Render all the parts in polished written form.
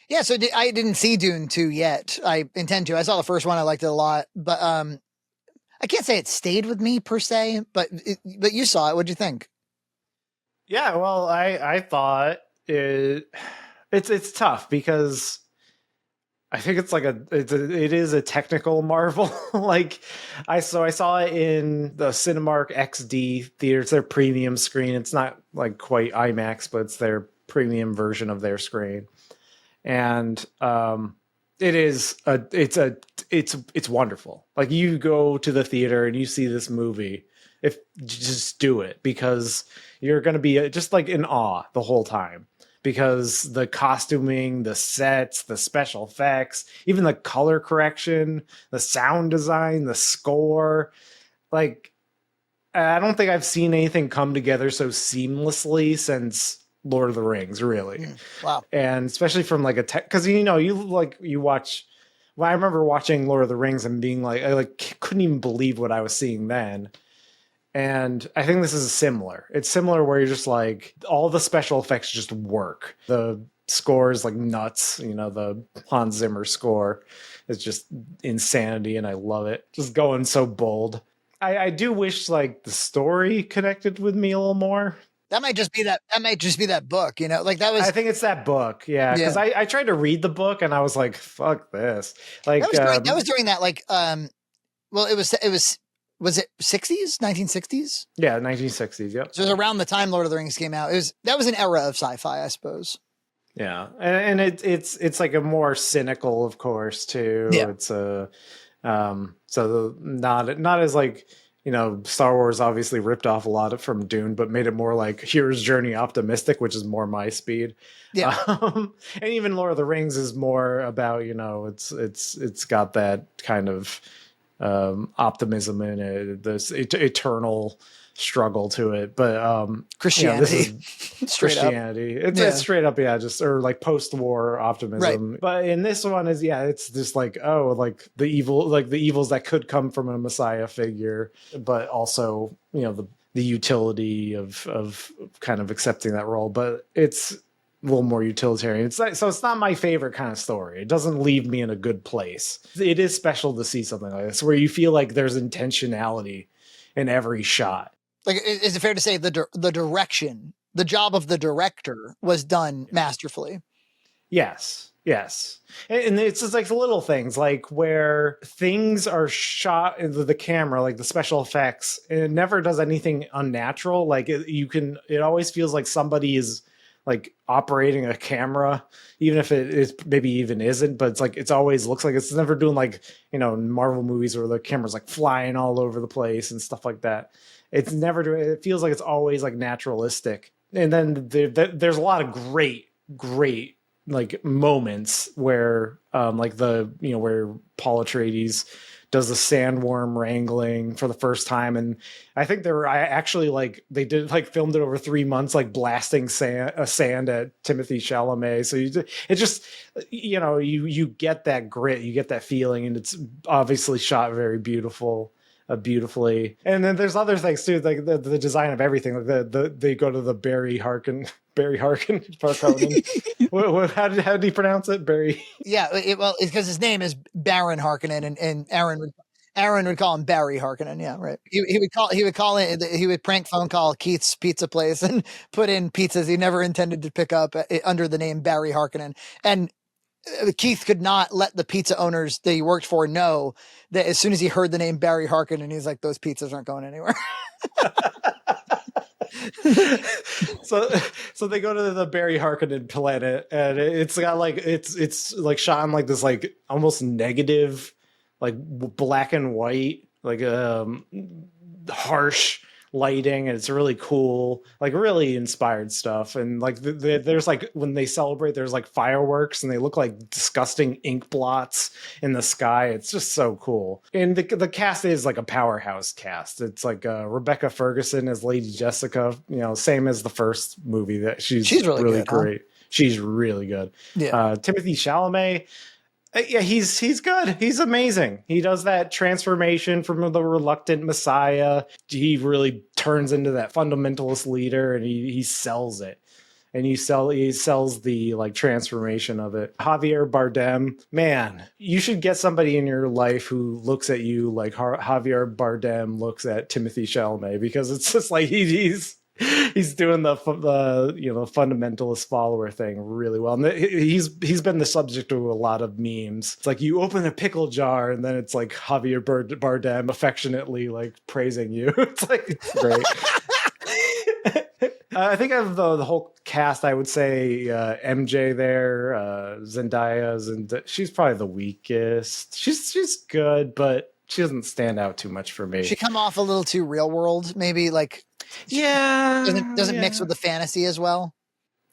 Yeah, so I didn't see Dune 2 yet. I intend to. I saw the first one. I liked it a lot, but I can't say it stayed with me per se, but you saw it. What'd you think? Yeah, well, I thought it's tough because I think it's like it is a technical marvel. Like I saw it in the Cinemark XD theater. It's their premium screen. It's not like quite IMAX, but it's their premium version of their screen. And it is it's wonderful. Like you go to the theater and you see this movie, if just do it because you're going to be just like in awe the whole time because the costuming, the sets, the special effects, even the color correction, the sound design, the score, like I don't think I've seen anything come together so seamlessly since Lord of the Rings, really. Wow. And especially from like a tech, because you watch. Well, I remember watching Lord of the Rings and being like, I like couldn't even believe what I was seeing then. And I think this is similar. It's similar where you're just like all the special effects just work. The score is like nuts. The Hans Zimmer score is just insanity, and I love it. Just going so bold. I do wish like the story connected with me a little more. That might just be that. That might just be that book. Like that I was. think it's that book, yeah. Yeah, Because I tried to read the book and I was like, "Fuck this!" that Like, was during. That was during that Well, it was. Was it 60s, 1960s? yeah, 1960s. Yep. So it was around the time Lord of the Rings came out. That was an era of sci-fi, I suppose. Yeah, and it's like a more cynical, of course, too. Yeah. It's a not as like Star Wars obviously ripped off a lot from Dune, but made it more like hero's journey optimistic, which is more my speed. Yeah. And even Lord of the Rings is more about it's got that kind of optimism in it, this eternal struggle to it. But this Christianity. is Straight up. Christianity. It's Yeah. straight up, yeah, just or like post-war Right. optimism. But in this one is it's just like like the evils that could come from a Messiah figure, but also the utility of kind of accepting that role. But it's a little more utilitarian. It's not my favorite kind of story. It doesn't leave me in a good place. It is special to see something like this where you feel like there's intentionality in every shot. Like, is it fair to say the direction, the job of the director was done masterfully? Yes. Yes. And it's just like the little things, like where things are shot into the camera, like the special effects, and it never does anything unnatural. Like it always feels like somebody is like operating a camera, even if it is maybe even isn't, but it's always looks like it's never doing like, Marvel movies where the camera's like flying all over the place and stuff like that. It's never doing, it feels like it's always like naturalistic. And then there's a lot of great like moments where like where Paul Atreides does the sandworm wrangling for the first time, and I think I actually like they did like filmed it over 3 months, like blasting sand at Timothy Chalamet. So it just you get that grit, you get that feeling, and it's obviously shot very beautifully. And then there's other things too, like the design of everything. Like they go to the Barry Harkonnen. How did he pronounce it? Barry. Yeah. Well, it's because his name is Baron Harkonnen, and Aaron would call him Barry Harkonnen. Yeah, right. He would prank phone call Keith's pizza place and put in pizzas he never intended to pick up under the name Barry Harkonnen. And Keith could not let the pizza owners that he worked for know that as soon as he heard the name Barry Harkonnen, he's like, those pizzas aren't going anywhere. so they go to the Barry Harkonnen planet, and it's got like it's like shot in like this like almost negative, like black and white, like harsh lighting, and it's really cool, like really inspired stuff. And like there's like when they celebrate, there's like fireworks and they look like disgusting ink blots in the sky. It's just so cool. And the cast is like a powerhouse cast. It's like Rebecca Ferguson as Lady Jessica, same as the first movie. That she's really good, great. Huh? She's really good. Yeah. Timothy Chalamet, yeah, he's good. He's amazing. He does that transformation from the reluctant Messiah. He really turns into that fundamentalist leader, and he sells it. and he sells the like transformation of it. Javier Bardem, man, you should get somebody in your life who looks at you like Javier Bardem looks at Timothy Chalamet, because it's just like he's doing the fundamentalist follower thing really well. And he's been the subject of a lot of memes. It's like you open a pickle jar and then it's like Javier Bardem affectionately like praising you. It's like it's great. I think of the whole cast, I would say MJ there, Zendaya, and she's probably the weakest. She's good, but she doesn't stand out too much for me. She come off a little too real world, maybe, like doesn't mix with the fantasy as well.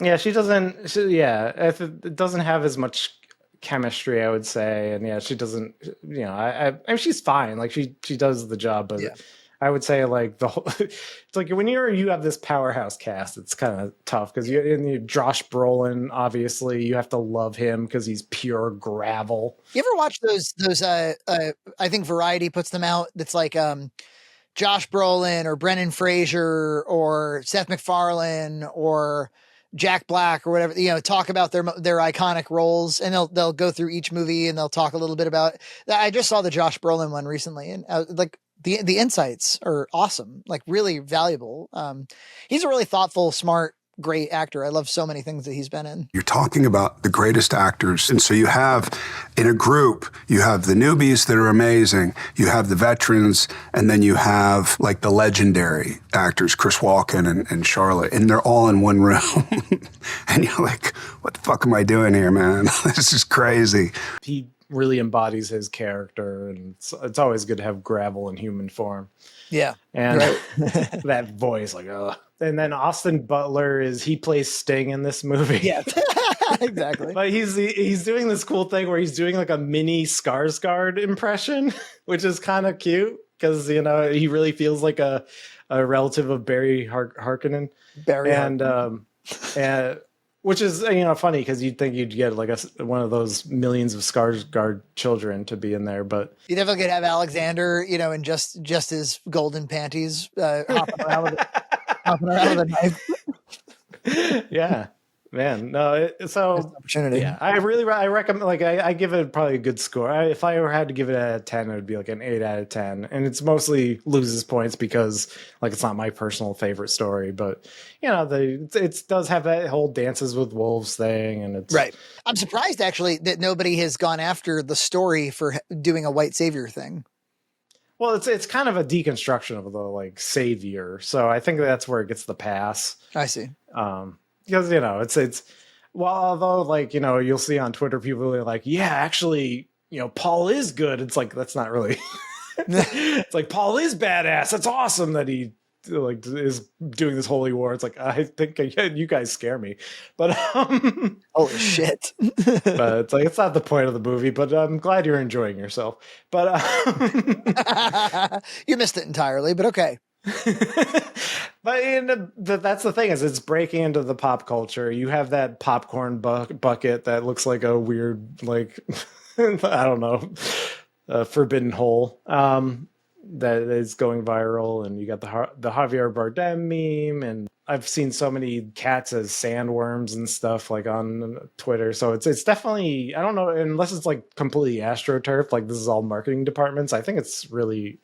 Yeah, she doesn't. It doesn't have as much chemistry, I would say, and yeah, she doesn't. You know, I mean, she's fine. Like she does the job, but. Yeah. I would say like the whole, it's like when you have this powerhouse cast, it's kind of tough because you Josh Brolin, obviously you have to love him because he's pure gravel. You ever watch those I think Variety puts them out. That's like Josh Brolin or Brendan Fraser or Seth MacFarlane or Jack Black or whatever, you know, talk about their iconic roles, and they'll go through each movie and they'll talk a little bit about it. I just saw the Josh Brolin one recently, and like the insights are awesome, like really valuable. He's a really thoughtful, smart, great actor. I love so many things that he's been in. You're talking about the greatest actors. And so you have, in a group, you have the newbies that are amazing, you have the veterans, and then you have like the legendary actors, Chris Walken and Charlotte, and they're all in one room. And you're like, what the fuck am I doing here, man? This is crazy. He really embodies his character, and it's always good to have gravel in human form. Yeah. And that voice, like, ugh. And then Austin Butler he plays Sting in this movie. Yeah, exactly. But he's doing this cool thing where he's doing like a mini Skarsgård impression, which is kind of cute because, you know, he really feels like a relative of Barry Harkonnen. And which is, you know, funny because you'd think you'd get like one of those millions of Skarsgård children to be in there, but you definitely could have Alexander, you know, in just his golden panties, hopping around with a knife. Yeah, man. No, so opportunity. Yeah, I recommend. Like, I give it probably a good score. If I ever had to give it a 10, it would be like an 8 out of 10. And it's mostly loses points because like it's not my personal favorite story, but you know, it does have that whole Dances with Wolves thing, and it's right. I'm surprised actually that nobody has gone after the story for doing a white savior thing. Well, it's kind of a deconstruction of the like savior, so I think that's where it gets the pass. I see. Because, you know, it's well, although like, you know, you'll see on Twitter people are like, yeah, actually, you know, Paul is good. It's like, that's not really. It's like Paul is badass. That's awesome that he like is doing this holy war. It's like, I think you guys scare me, but holy shit. But it's like, it's not the point of the movie, but I'm glad you're enjoying yourself. But you missed it entirely, but okay. But that's the thing, is it's breaking into the pop culture. You have that popcorn bucket that looks like a weird, like I don't know, forbidden hole that is going viral, and you got the Javier Bardem meme, and I've seen so many cats as sandworms and stuff like on Twitter. So it's definitely, I don't know, unless it's like completely astroturf, like this is all marketing departments. I think it's really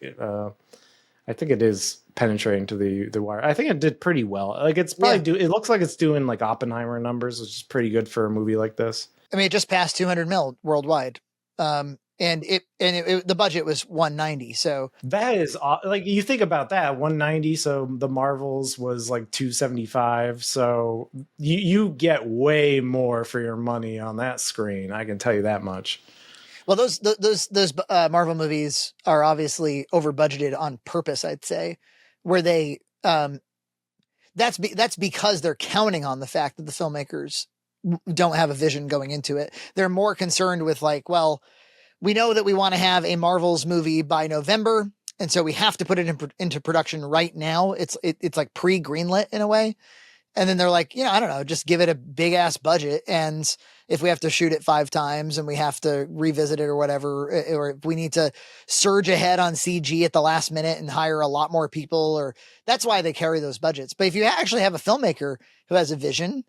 I think it is penetrating to the wire. I think it did pretty well. Like it's probably it looks like it's doing like Oppenheimer numbers, which is pretty good for a movie like this. I mean, it just passed 200 mil worldwide. And the budget was 190. So that is like, you think about that, 190. So the Marvels was like 275. So you get way more for your money on that screen. I can tell you that much. Well, those Marvel movies are obviously over budgeted on purpose, I'd say, where they that's because they're counting on the fact that the filmmakers don't have a vision going into it. They're more concerned with like, well, we know that we want to have a Marvel's movie by November, and so we have to put it into production right now. It's like pre-greenlit in a way. And then they're like, you know, I don't know, just give it a big ass budget. And if we have to shoot it 5 times and we have to revisit it or whatever, or if we need to surge ahead on CG at the last minute and hire a lot more people, or that's why they carry those budgets. But if you actually have a filmmaker who has a vision,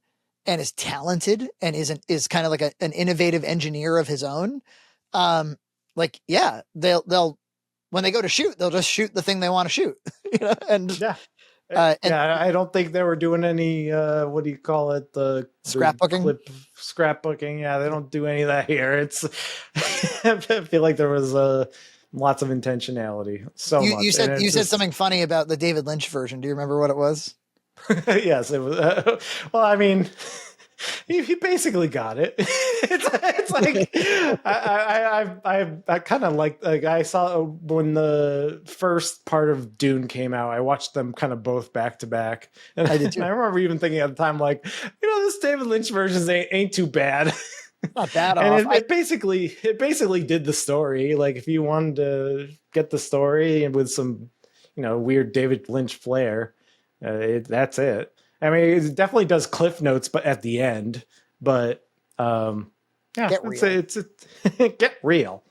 and is talented and is kind of like an innovative engineer of his own, like, yeah, they'll when they go to shoot, they'll just shoot the thing they want to shoot, and Yeah. and I don't think they were doing any what do you call it, the scrapbooking. Scrapbooking. Yeah, they don't do any of that here. It's I feel like there was lots of intentionality. So much. You said something funny about the David Lynch version. Do you remember what it was? Yes, it was. Well, I mean, he basically got it. It's like I kind of like I saw when the first part of Dune came out. I watched them kind of both back to back, and I did too. I remember even thinking at the time, like, this David Lynch version ain't too bad. Not bad And off. it basically did the story. Like, if you wanted to get the story and with some weird David Lynch flair, that's it. I mean, it definitely does Cliff Notes, but at the end. But yeah, Get real. it's get real.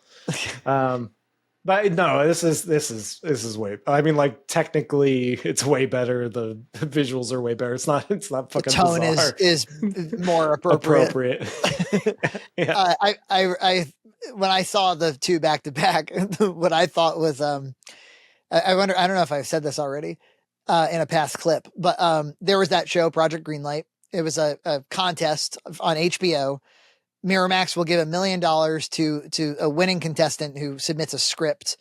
But no, this is way. I mean, like, technically, it's way better. The visuals are way better. It's not fucking. The tone bizarre. is more appropriate. Yeah. I when I saw the two back to back, what I thought was I wonder. I don't know if I've said this already in a past clip, but there was that show Project Greenlight. It was a contest on HBO. Miramax will give $1 million to a winning contestant who submits a script,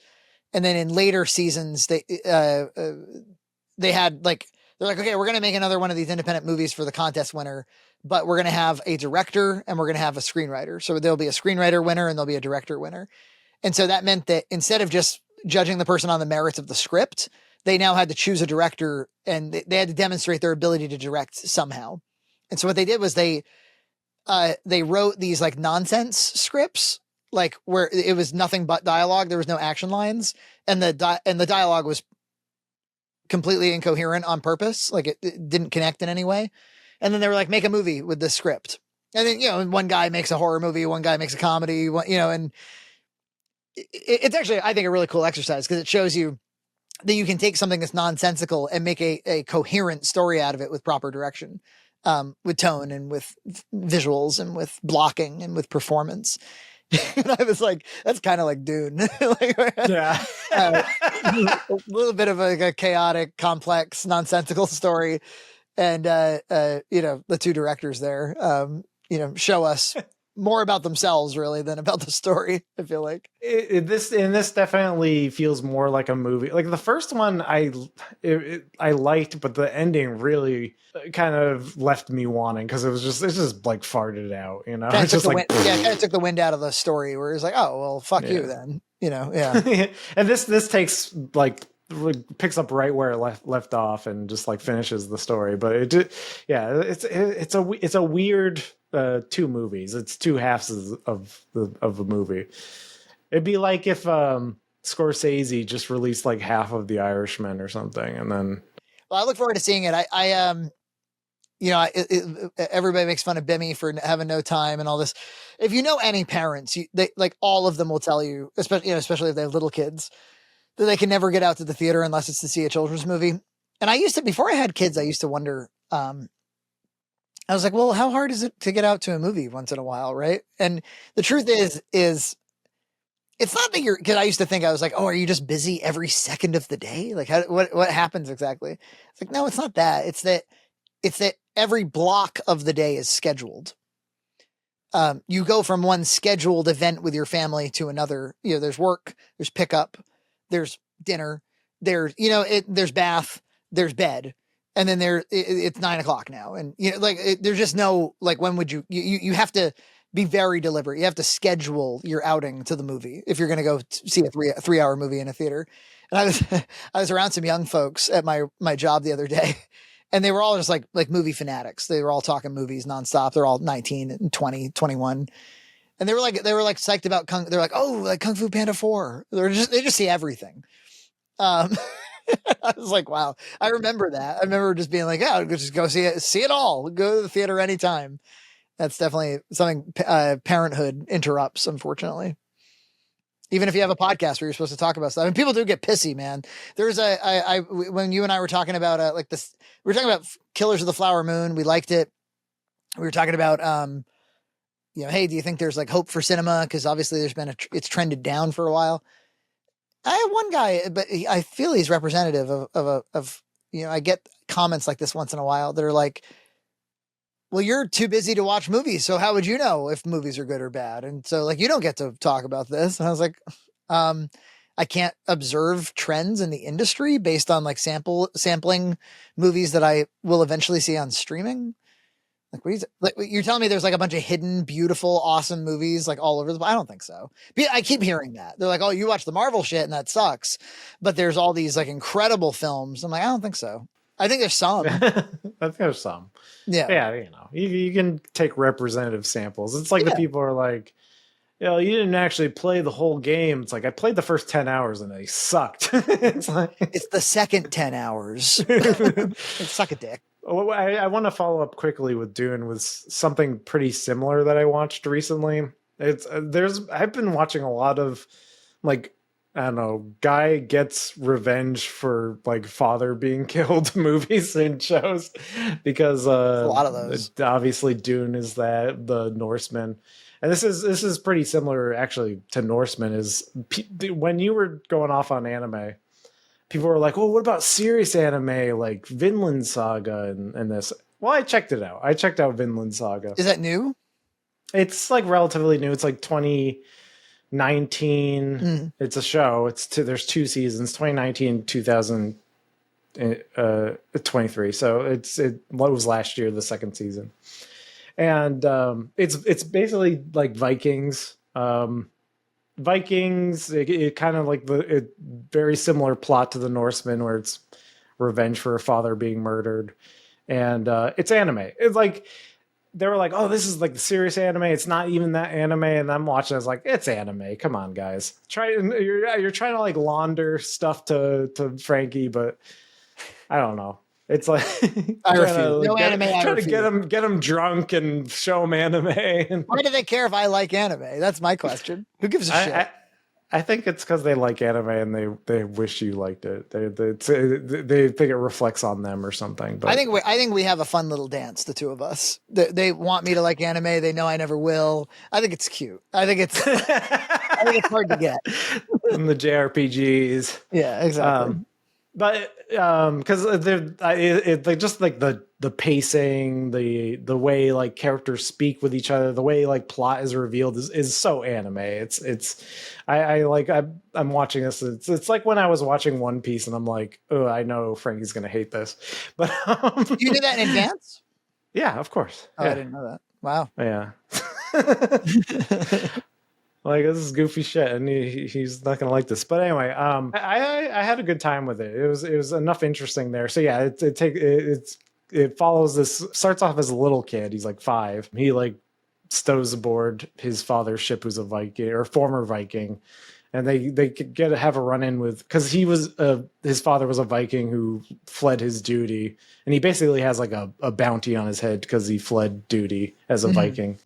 and then in later seasons they had like, they're like, okay, we're going to make another one of these independent movies for the contest winner, but we're going to have a director and we're going to have a screenwriter. So there'll be a screenwriter winner and there'll be a director winner. And so that meant that instead of just judging the person on the merits of the script, they now had to choose a director, and they had to demonstrate their ability to direct somehow. And so what they did was they wrote these like nonsense scripts, like where it was nothing but dialogue. There was no action lines, and the dialogue was completely incoherent on purpose. Like it didn't connect in any way. And then they were like, make a movie with this script. And then, one guy makes a horror movie, one guy makes a comedy, and it's actually, I think, a really cool exercise, because it shows you that you can take something that's nonsensical and make a coherent story out of it with proper direction, with tone and with visuals and with blocking and with performance. And I was like, that's kind of like Dune. Yeah. A little bit of a chaotic, complex, nonsensical story. And, the two directors there, show us more about themselves really than about the story. I feel like this definitely feels more like a movie. Like the first one, I liked, but the ending really kind of left me wanting, because it's just like farted out, Kind of took the wind out of the story, where it's like, oh well, fuck you then, yeah. And this takes like picks up right where it left off and just like finishes the story. But it's a weird two movies. It's two halves of a movie. It'd be like if Scorsese just released like half of The Irishman or something, and then. Well, I look forward to seeing it. Everybody makes fun of Bimmy for having no time and all this. If you know any parents, they like, all of them will tell you, especially if they have little kids, that they can never get out to the theater unless it's to see a children's movie. And I used to, before I had kids, I used to wonder, I was like, well, how hard is it to get out to a movie once in a while, right? And the truth is it's not that because I used to think, I was like, oh, are you just busy every second of the day? Like, what happens exactly? It's like, no, it's not that. It's that every block of the day is scheduled. You go from one scheduled event with your family to another. There's work, there's pickup, there's dinner, there's bath, there's bed. And then it's 9:00 now. And there's just no, like, when would you have to be very deliberate. You have to schedule your outing to the movie if you're going to go see a 3-hour movie in a theater. And I was around some young folks at my job the other day, and they were all just like movie fanatics. They were all talking movies nonstop. They're all 19 and 20, 21. And they were like psyched about they're like, oh, like Kung Fu Panda 4. They just see everything. I was like, wow, I remember that. I remember just being like, yeah, just go see it all. Go to the theater anytime. That's definitely something parenthood interrupts, unfortunately. Even if you have a podcast where you're supposed to talk about stuff, I mean, people do get pissy, man. There's when you and I were talking about we were talking about Killers of the Flower Moon. We liked it. we were talking about, hey, do you think there's like hope for cinema? Because obviously there's been it's trended down for a while. I have one guy, but I feel he's representative of I get comments like this once in a while that are like, well, you're too busy to watch movies, so how would you know if movies are good or bad? And so like, you don't get to talk about this. And I was like, I can't observe trends in the industry based on like sampling movies that I will eventually see on streaming. Like, you're telling me there's like a bunch of hidden, beautiful, awesome movies like all over I don't think so. I keep hearing that. They're like, oh, you watch the Marvel shit and that sucks. But there's all these like incredible films. I'm like, I don't think so. I think there's some. I think there's some. Yeah. Yeah, you can take representative samples. It's like the people are like, you didn't actually play the whole game. It's like, I played the first 10 hours and they sucked. It's the second 10 hours. Suck a dick. I want to follow up quickly with Dune with something pretty similar that I watched recently. I've been watching a lot of like, I don't know, guy gets revenge for like father being killed movies and shows because a lot of those. Obviously Dune is the Norseman. And this is pretty similar actually to Norseman. Is when you were going off on anime, people were like, "Oh, what about serious anime like Vinland Saga and this?" Well, I checked it out. I checked out Vinland Saga. Is that new? It's like relatively new. It's like 2019. It's a show. There's 2 seasons, 2019, 2023. So it was last year, the second season. And it's basically like Vikings. Vikings, it kind of like very similar plot to the Norseman, where it's revenge for a father being murdered, and it's anime. It's like they were like, "Oh, this is like the serious anime." It's not even that anime, and I'm watching. I was like, "It's anime. Come on, guys. You're trying to like launder stuff to Frankie, but I don't know." It's like I refuse. No anime. Trying to get him drunk and show him anime. Why do they care if I like anime? That's my question. Who gives a shit? I think it's because they like anime and they wish you liked it. They think it reflects on them or something. But I think we have a fun little dance, the two of us. They want me to like anime. They know I never will. I think it's cute. I think it's hard to get. And the JRPGs. Yeah, exactly. But because they're just like the pacing, the way like characters speak with each other, the way like plot is revealed is so anime. I'm watching this. It's like when I was watching One Piece and I'm like, oh, I know Frankie's gonna hate this. But you did that in advance? Yeah, of course. Oh, yeah. I didn't know that. Wow. Yeah. Like, this is goofy shit, and he's not gonna like this. But anyway, I had a good time with it. It was enough interesting there. So yeah, it follows this. Starts off as a little kid. He's like 5. He like stows aboard his father's ship, who's a Viking or former Viking, and they have a run in with, because he was his father was a Viking who fled his duty, and he basically has like a bounty on his head because he fled duty as a Viking.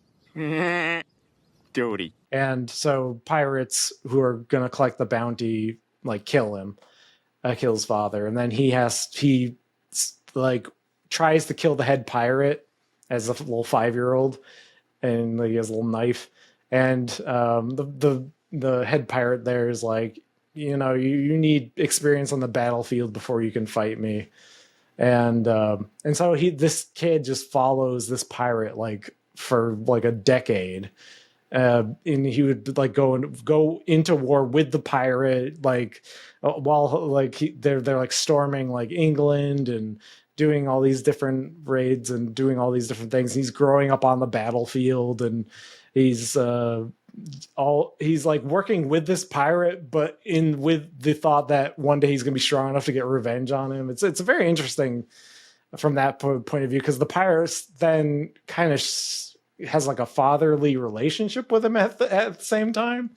Duty. And so pirates who are going to collect the bounty like kill him, kill his father, and then he like tries to kill the head pirate as a little 5-year-old, and like, he has a little knife, and the head pirate there is like, you need experience on the battlefield before you can fight me, and so this kid just follows this pirate like for like a decade. And he would like go into war with the pirate, like while like they're like storming like England and doing all these different raids and doing all these different things. He's growing up on the battlefield, and he's like working with this pirate, but with the thought that one day he's gonna be strong enough to get revenge on him. It's very interesting from that point of view, because the pirate then kind of has like a fatherly relationship with him at the same time,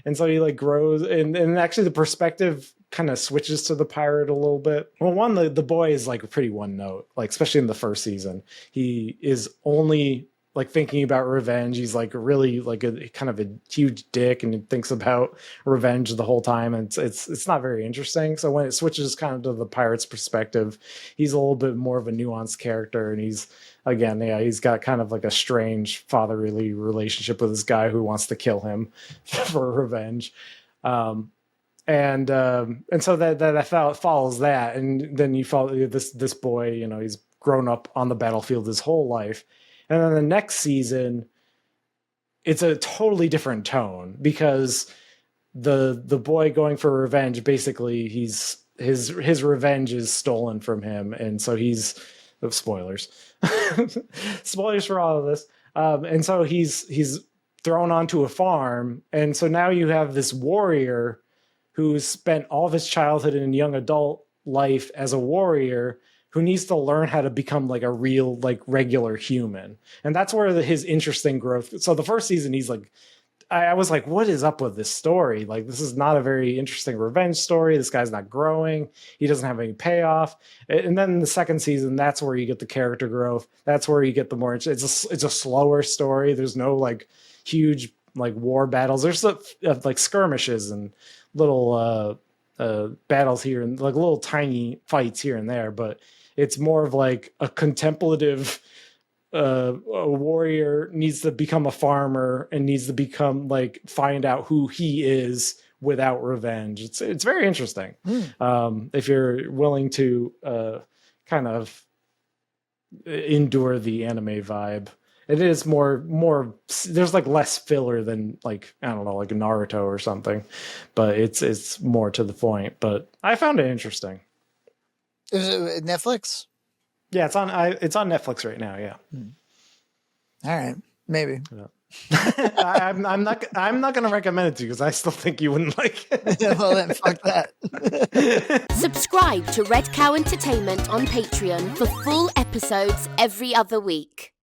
and so he like grows, and actually the perspective kind of switches to the pirate a little bit. Well, the boy is like pretty one note, like especially in the first season. He is only like thinking about revenge. He's like really like a kind of a huge dick, and he thinks about revenge the whole time, and it's not very interesting. So when it switches kind of to the pirate's perspective, he's a little bit more of a nuanced character, and he's got kind of like a strange fatherly relationship with this guy who wants to kill him for revenge. And so that follows that, and then you follow this boy. You know, he's grown up on the battlefield his whole life, and then the next season, it's a totally different tone, because the boy going for revenge, basically his revenge is stolen from him, and so he's spoilers spoilers for all of this, and so he's thrown onto a farm, and so now you have this warrior who's spent all of his childhood and young adult life as a warrior, who needs to learn how to become like a real, like regular human. And that's where his interesting growth. So the first season, he's like, I was like, what is up with this story? Like, this is not a very interesting revenge story. This guy's not growing. He doesn't have any payoff. And then the second season, that's where you get the character growth. That's where you get the more, it's a slower story. There's no like huge like war battles. There's like skirmishes and little battles here, and like little tiny fights here and there, but it's more of like a contemplative a warrior needs to become a farmer and needs to become like find out who he is without revenge. It's very interesting. If you're willing to kind of endure the anime vibe. It is more there's like less filler than like, I don't know, like Naruto or something, but it's more to the point. But I found it interesting. Is it Netflix? Yeah, it's on Netflix right now. Yeah. All right, maybe. Yeah. I'm not going to recommend it to you because I still think you wouldn't like it. Well, then fuck that. Subscribe to Red Cow Entertainment on Patreon for full episodes every other week.